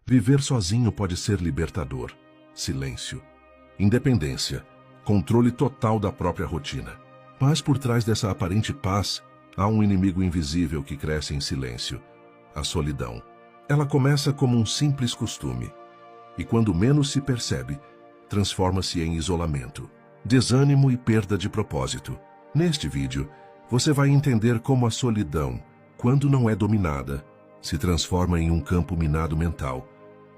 Viver sozinho pode ser libertador. Silêncio, independência, controle total da própria rotina. Mas por trás dessa aparente paz, há um inimigo invisível que cresce em silêncio: a solidão. Ela começa como um simples costume, e quando menos se percebe, transforma-se em isolamento, desânimo e perda de propósito. Neste vídeo, você vai entender como a solidão, quando não é dominada, se transforma em um campo minado mental,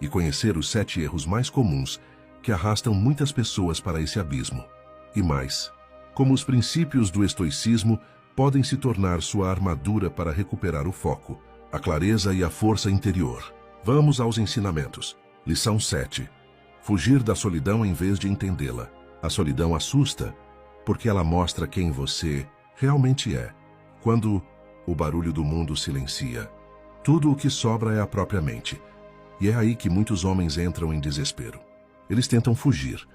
e conhecer os 7 erros mais comuns que arrastam muitas pessoas para esse abismo. E mais, como os princípios do estoicismo podem se tornar sua armadura para recuperar o foco, a clareza e a força interior. Vamos aos ensinamentos. Lição 7. Fugir da solidão em vez de entendê-la. A solidão assusta, porque ela mostra quem você realmente é. Quando o barulho do mundo silencia, tudo o que sobra é a própria mente. E é aí que muitos homens entram em desespero. Eles tentam fugir,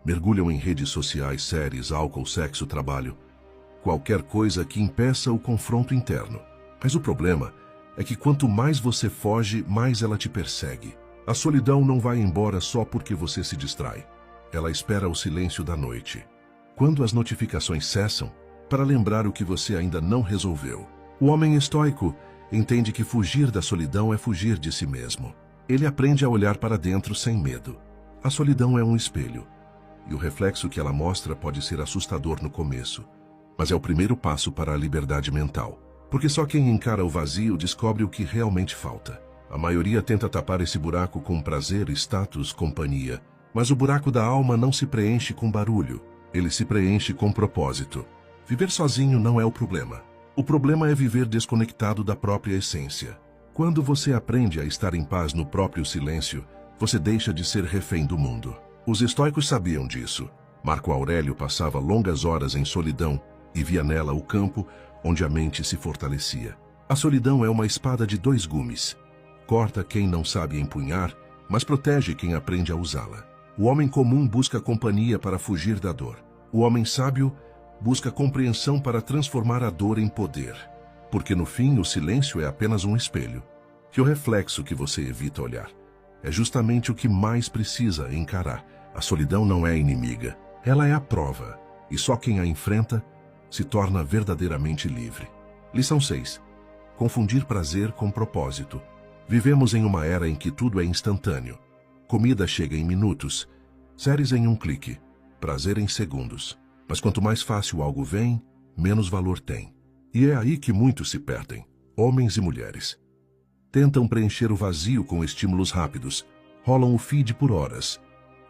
mergulham em redes sociais, séries, álcool, sexo, trabalho, qualquer coisa que impeça o confronto interno. Mas o problema é que quanto mais você foge, mais ela te persegue. A solidão não vai embora só porque você se distrai. Ela espera o silêncio da noite, quando as notificações cessam, para lembrar o que você ainda não resolveu. O homem estoico entende que fugir da solidão é fugir de si mesmo. Ele aprende a olhar para dentro sem medo. A solidão é um espelho, e o reflexo que ela mostra pode ser assustador no começo, mas é o primeiro passo para a liberdade mental. Porque só quem encara o vazio descobre o que realmente falta. A maioria tenta tapar esse buraco com prazer, status, companhia, mas o buraco da alma não se preenche com barulho, ele se preenche com propósito. Viver sozinho não é o problema. O problema é viver desconectado da própria essência. Quando você aprende a estar em paz no próprio silêncio, você deixa de ser refém do mundo. Os estoicos sabiam disso. Marco Aurélio passava longas horas em solidão e via nela o campo onde a mente se fortalecia. A solidão é uma espada de 2 gumes. Corta quem não sabe empunhar, mas protege quem aprende a usá-la. O homem comum busca companhia para fugir da dor. O homem sábio busca compreensão para transformar a dor em poder. Porque no fim o silêncio é apenas um espelho, que o reflexo que você evita olhar é justamente o que mais precisa encarar. A solidão não é inimiga, ela é a prova, e só quem a enfrenta se torna verdadeiramente livre. Lição 6. Confundir prazer com propósito. Vivemos em uma era em que tudo é instantâneo. Comida chega em minutos, séries em um clique, prazer em segundos. Mas quanto mais fácil algo vem, menos valor tem. E é aí que muitos se perdem, homens e mulheres. Tentam preencher o vazio com estímulos rápidos, rolam o feed por horas,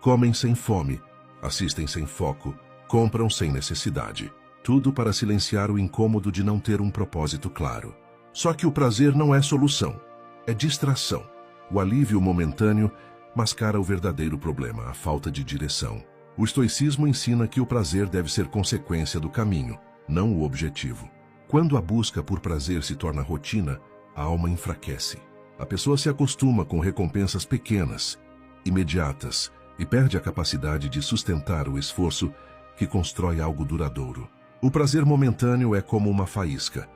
comem sem fome, assistem sem foco, compram sem necessidade. Tudo para silenciar o incômodo de não ter um propósito claro. Só que o prazer não é solução, é distração. O alívio momentâneo mascara o verdadeiro problema, a falta de direção. O estoicismo ensina que o prazer deve ser consequência do caminho, não o objetivo. Quando a busca por prazer se torna rotina, a alma enfraquece. A pessoa se acostuma com recompensas pequenas, imediatas, e perde a capacidade de sustentar o esforço que constrói algo duradouro. O prazer momentâneo é como uma faísca.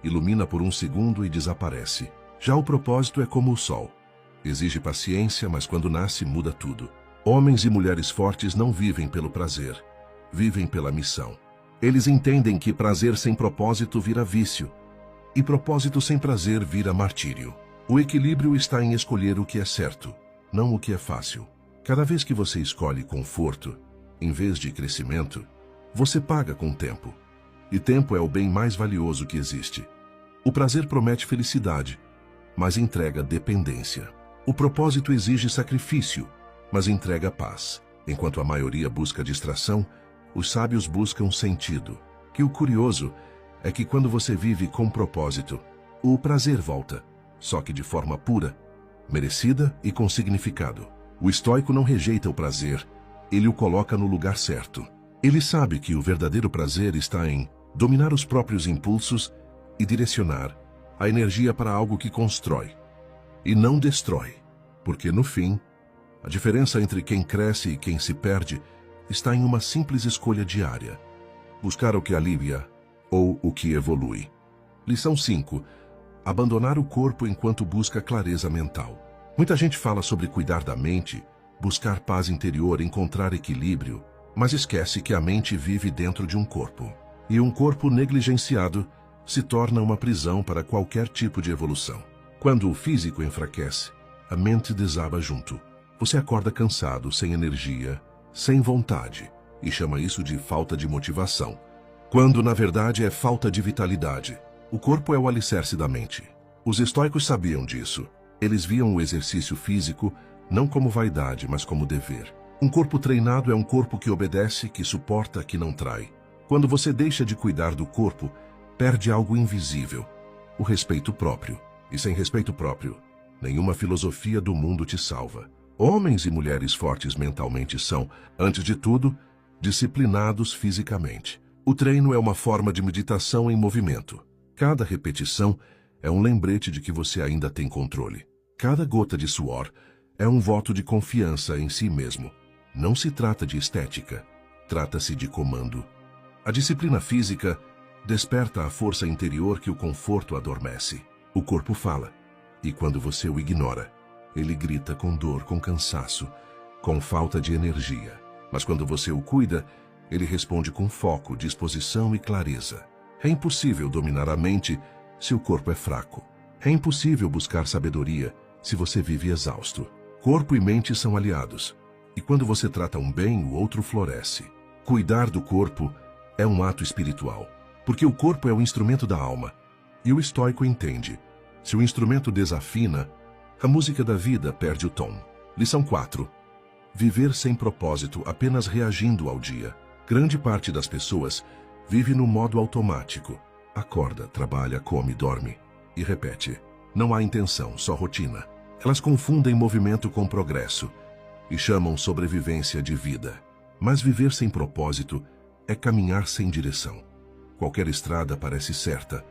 Ilumina por um segundo e desaparece. Já o propósito é como o sol. Exige paciência, mas quando nasce, muda tudo. Homens e mulheres fortes não vivem pelo prazer, vivem pela missão. Eles entendem que prazer sem propósito vira vício, e propósito sem prazer vira martírio. O equilíbrio está em escolher o que é certo, não o que é fácil. Cada vez que você escolhe conforto, em vez de crescimento, você paga com tempo. E tempo é o bem mais valioso que existe. O prazer promete felicidade, mas entrega dependência. O propósito exige sacrifício, mas entrega paz. Enquanto a maioria busca distração, os sábios buscam sentido. Que o curioso é que quando você vive com propósito, o prazer volta, só que de forma pura, merecida e com significado. O estoico não rejeita o prazer, ele o coloca no lugar certo. Ele sabe que o verdadeiro prazer está em dominar os próprios impulsos e direcionar a energia para algo que constrói e não destrói. Porque no fim, a diferença entre quem cresce e quem se perde está em uma simples escolha diária: buscar o que alivia ou o que evolui. Lição 5. Abandonar o corpo enquanto busca clareza mental. Muita gente fala sobre cuidar da mente, buscar paz interior, encontrar equilíbrio, mas esquece que a mente vive dentro de um corpo. E um corpo negligenciado se torna uma prisão para qualquer tipo de evolução. Quando o físico enfraquece, a mente desaba junto. Você acorda cansado, sem energia, sem vontade, e chama isso de falta de motivação, quando na verdade é falta de vitalidade. O corpo é o alicerce da mente. Os estoicos sabiam disso. Eles viam o exercício físico não como vaidade, mas como dever. Um corpo treinado é um corpo que obedece, que suporta, que não trai. Quando você deixa de cuidar do corpo, perde algo invisível, o respeito próprio. E sem respeito próprio, nenhuma filosofia do mundo te salva. Homens e mulheres fortes mentalmente são, antes de tudo, disciplinados fisicamente. O treino é uma forma de meditação em movimento. Cada repetição é um lembrete de que você ainda tem controle. Cada gota de suor é um voto de confiança em si mesmo. Não se trata de estética, trata-se de comando. A disciplina física desperta a força interior que o conforto adormece. O corpo fala, e quando você o ignora, ele grita com dor, com cansaço, com falta de energia. Mas quando você o cuida, ele responde com foco, disposição e clareza. É impossível dominar a mente se o corpo é fraco. É impossível buscar sabedoria se você vive exausto. Corpo e mente são aliados, e quando você trata um bem, o outro floresce. Cuidar do corpo é um ato espiritual, porque o corpo é o instrumento da alma. E o estoico entende: se o instrumento desafina, a música da vida perde o tom. Lição 4. Viver sem propósito, apenas reagindo ao dia. Grande parte das pessoas vive no modo automático. Acorda, trabalha, come, dorme e repete. Não há intenção, só rotina. Elas confundem movimento com progresso e chamam sobrevivência de vida. Mas viver sem propósito é caminhar sem direção. Qualquer estrada parece certa,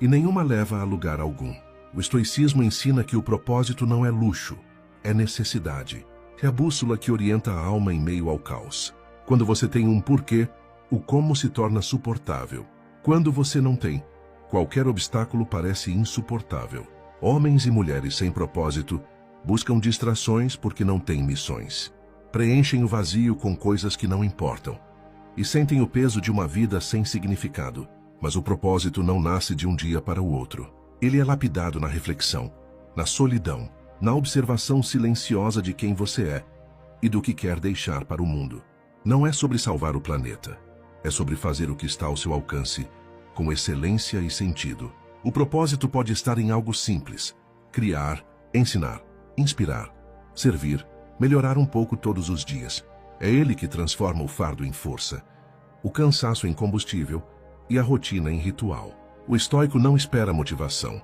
e nenhuma leva a lugar algum. O estoicismo ensina que o propósito não é luxo, é necessidade. É a bússola que orienta a alma em meio ao caos. Quando você tem um porquê, o como se torna suportável. Quando você não tem, qualquer obstáculo parece insuportável. Homens e mulheres sem propósito buscam distrações porque não têm missões. Preenchem o vazio com coisas que não importam e sentem o peso de uma vida sem significado. Mas o propósito não nasce de um dia para o outro. Ele é lapidado na reflexão, na solidão, na observação silenciosa de quem você é e do que quer deixar para o mundo. Não é sobre salvar o planeta, é sobre fazer o que está ao seu alcance, com excelência e sentido. O propósito pode estar em algo simples: criar, ensinar, inspirar, servir, melhorar um pouco todos os dias. É ele que transforma o fardo em força, o cansaço em combustível e a rotina em ritual. O estoico não espera motivação.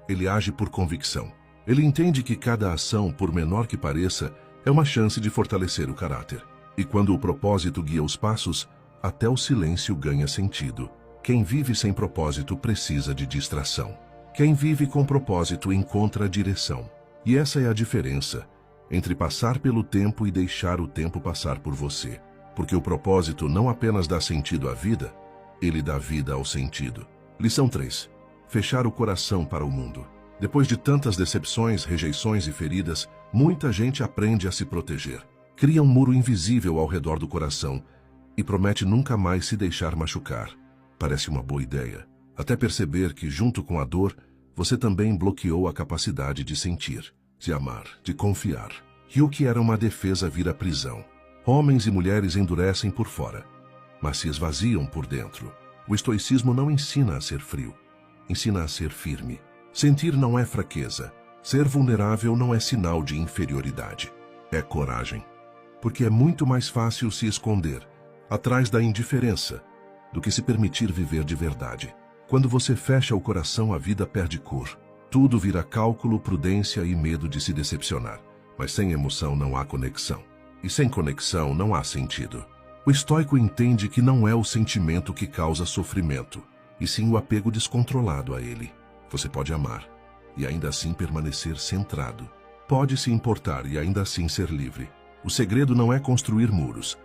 Ele age por convicção. Ele entende que cada ação, por menor que pareça, é uma chance de fortalecer o caráter. E quando o propósito guia os passos, até o silêncio ganha sentido. Quem vive sem propósito precisa de distração. Quem vive com propósito encontra direção. E essa é a diferença entre passar pelo tempo e deixar o tempo passar por você. Porque o propósito não apenas dá sentido à vida, ele dá vida ao sentido. Lição 3. Fechar o coração para o mundo. Depois de tantas decepções, rejeições e feridas, muita gente aprende a se proteger. Cria um muro invisível ao redor do coração e promete nunca mais se deixar machucar. Parece uma boa ideia, até perceber que, junto com a dor, você também bloqueou a capacidade de sentir, de amar, de confiar. E o que era uma defesa vira prisão. Homens e mulheres endurecem por fora, mas se esvaziam por dentro. O estoicismo não ensina a ser frio, ensina a ser firme. Sentir não é fraqueza. Ser vulnerável não é sinal de inferioridade. É coragem. Porque é muito mais fácil se esconder atrás da indiferença do que se permitir viver de verdade. Quando você fecha o coração, a vida perde cor. Tudo vira cálculo, prudência e medo de se decepcionar. Mas sem emoção não há conexão. E sem conexão não há sentido. O estoico entende que não é o sentimento que causa sofrimento, e sim o apego descontrolado a ele. Você pode amar e ainda assim permanecer centrado. Pode se importar e ainda assim ser livre. O segredo não é construir muros,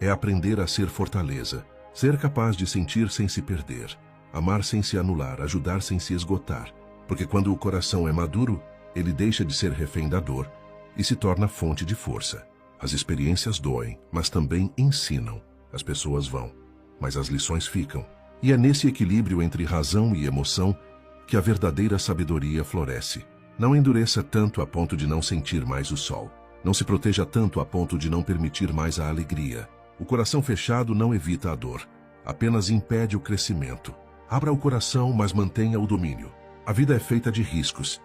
é aprender a ser fortaleza, ser capaz de sentir sem se perder, amar sem se anular, ajudar sem se esgotar. Porque quando o coração é maduro, Ele deixa de ser refém da dor e se torna fonte de força. As experiências doem, mas também ensinam. As pessoas vão, mas as lições ficam. E é nesse equilíbrio entre razão e emoção que a verdadeira sabedoria floresce. Não endureça tanto a ponto de não sentir mais o sol. Não se proteja tanto a ponto de não permitir mais a alegria. O coração fechado não evita a dor, apenas impede o crescimento. Abra o coração, mas mantenha o domínio. A vida é feita de riscos,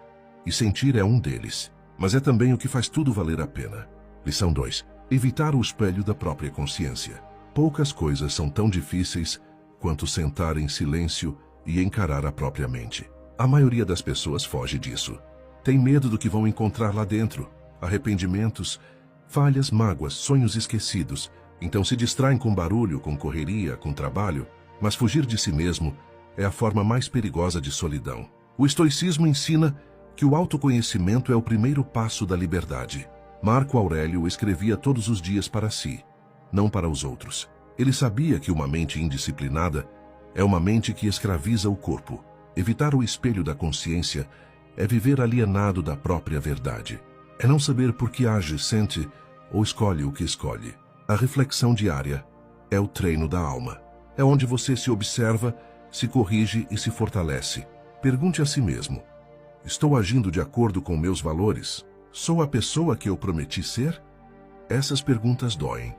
e sentir é um deles. Mas é também o que faz tudo valer a pena. Lição 2. Evitar o espelho da própria consciência. Poucas coisas são tão difíceis quanto sentar em silêncio e encarar a própria mente. A maioria das pessoas foge disso. Tem medo do que vão encontrar lá dentro. Arrependimentos, falhas, mágoas, sonhos esquecidos. Então se distraem com barulho, com correria, com trabalho. Mas fugir de si mesmo é a forma mais perigosa de solidão. O estoicismo ensina que o autoconhecimento é o primeiro passo da liberdade. Marco Aurélio escrevia todos os dias para si, não para os outros. Ele sabia que uma mente indisciplinada é uma mente que escraviza o corpo. Evitar o espelho da consciência é viver alienado da própria verdade. É não saber por que age, sente ou escolhe o que escolhe. A reflexão diária é o treino da alma. É onde você se observa, se corrige e se fortalece. Pergunte a si mesmo: estou agindo de acordo com meus valores? Sou a pessoa que eu prometi ser? Essas perguntas doem,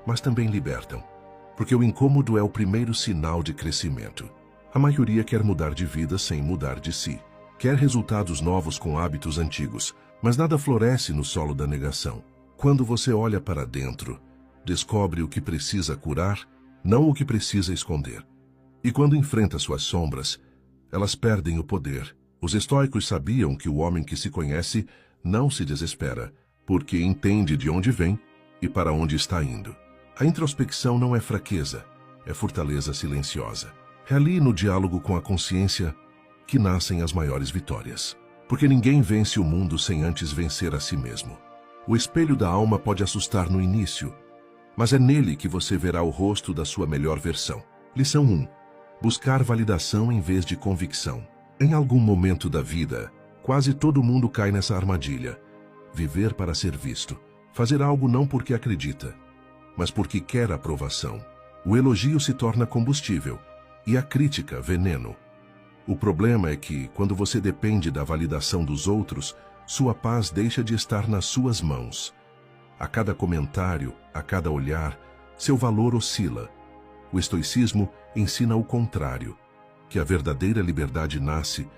mas também libertam, porque o incômodo é o primeiro sinal de crescimento. A maioria quer mudar de vida sem mudar de si. Quer resultados novos com hábitos antigos, mas nada floresce no solo da negação. Quando você olha para dentro, descobre o que precisa curar, não o que precisa esconder. E quando enfrenta suas sombras, elas perdem o poder. Os estoicos sabiam que o homem que se conhece não se desespera, porque entende de onde vem e para onde está indo. A introspecção não é fraqueza, é fortaleza silenciosa. É ali no diálogo com a consciência que nascem as maiores vitórias. Porque ninguém vence o mundo sem antes vencer a si mesmo. O espelho da alma pode assustar no início, mas é nele que você verá o rosto da sua melhor versão. Lição 1. Buscar validação em vez de convicção. Em algum momento da vida, quase todo mundo cai nessa armadilha. Viver para ser visto. Fazer algo não porque acredita, mas porque quer aprovação. O elogio se torna combustível e a crítica veneno. O problema é que, quando você depende da validação dos outros, sua paz deixa de estar nas suas mãos. A cada comentário, a cada olhar, seu valor oscila. O estoicismo ensina o contrário, que a verdadeira liberdade nasce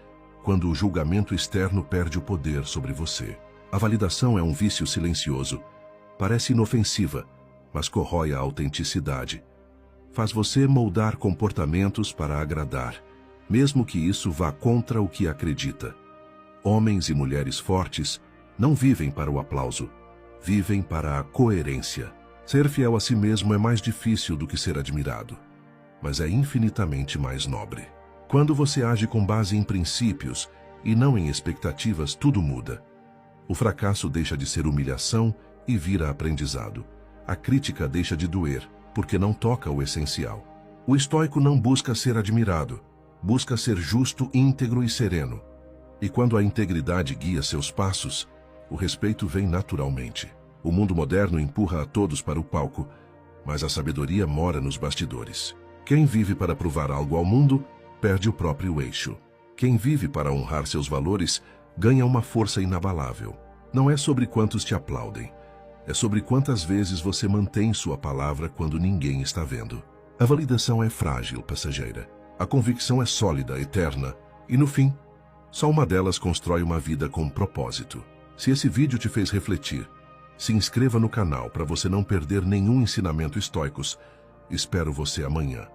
quando o julgamento externo perde o poder sobre você. A validação é um vício silencioso. Parece inofensiva, mas corrói a autenticidade. Faz você moldar comportamentos para agradar, mesmo que isso vá contra o que acredita. Homens e mulheres fortes não vivem para o aplauso, vivem para a coerência. Ser fiel a si mesmo é mais difícil do que ser admirado, mas é infinitamente mais nobre. Quando você age com base em princípios e não em expectativas, tudo muda. O fracasso deixa de ser humilhação e vira aprendizado. A crítica deixa de doer, porque não toca o essencial. O estoico não busca ser admirado, busca ser justo, íntegro e sereno. E quando a integridade guia seus passos, o respeito vem naturalmente. O mundo moderno empurra a todos para o palco, mas a sabedoria mora nos bastidores. Quem vive para provar algo ao mundo, perde o próprio eixo. Quem vive para honrar seus valores, ganha uma força inabalável. Não é sobre quantos te aplaudem, é sobre quantas vezes você mantém sua palavra quando ninguém está vendo. A validação é frágil, passageira. A convicção é sólida, eterna, e no fim, só uma delas constrói uma vida com propósito. Se esse vídeo te fez refletir, se inscreva no canal para você não perder nenhum ensinamento estoicos. Espero você amanhã.